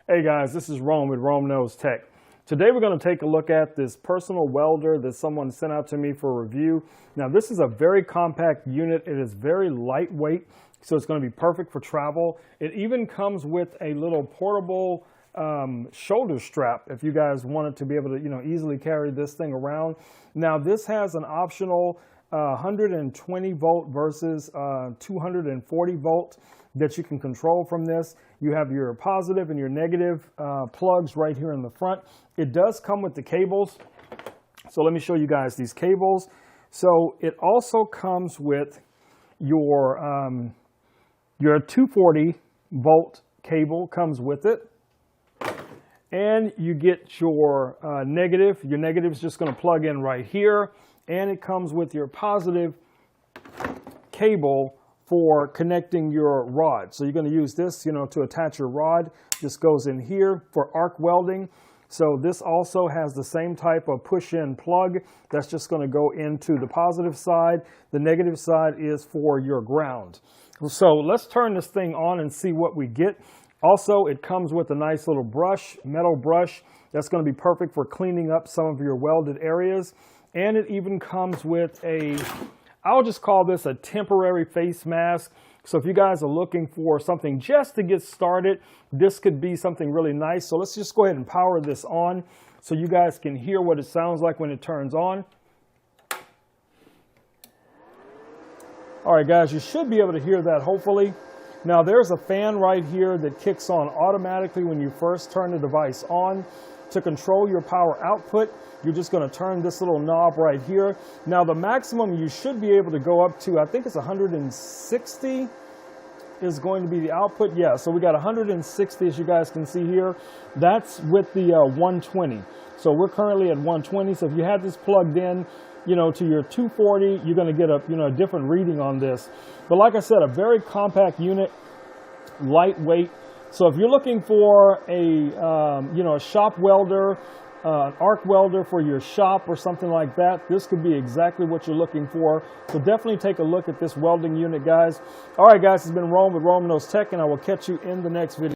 Hey guys, this is Rome with Rome Knows Tech. Today we're going to take a look at this personal welder that someone sent out to me for review. Now this is a very compact unit. It is very lightweight, so it's going to be perfect for travel. It even comes with a little portable shoulder strap if you guys wanted to be able to easily carry this thing around. Now this has an optional 120 volt versus 240 volt that you can control from this. You have your positive and your negative plugs right here in the front. It does come with the cables. So let me show you guys these cables. So it also comes with your 240 volt cable comes with it. And you get your negative. Your negative is just going to plug in right here. And it comes with your positive cable for connecting your rod. So you're going to use this, to attach your rod. This goes in here for arc welding. So this also has the same type of push-in plug that's just going to go into the positive side. The negative side is for your ground. So let's turn this thing on and see what we get. Also, it comes with a nice little brush, metal brush. That's going to be perfect for cleaning up some of your welded areas. And it even comes with I'll just call this a temporary face mask. So if you guys are looking for something just to get started, this could be something really nice. So let's just go ahead and power this on so you guys can hear what it sounds like when it turns on. All right, guys, you should be able to hear that, hopefully. Now there's a fan right here that kicks on automatically when you first turn the device on. To control your power output, you're just going to turn this little knob right here. Now the maximum you should be able to go up to, I think it's 160 is going to be the output. Yeah, so we got 160 as you guys can see here. That's with the 120. So we're currently at 120. So if you had this plugged in, to your 240, you're going to get a different reading on this. But like I said, a very compact unit, lightweight. So if you're looking for a shop welder, an arc welder for your shop or something like that, this could be exactly what you're looking for. So definitely take a look at this welding unit, guys. All right, guys, it's been Rome with Rome Knows Tech, and I will catch you in the next video.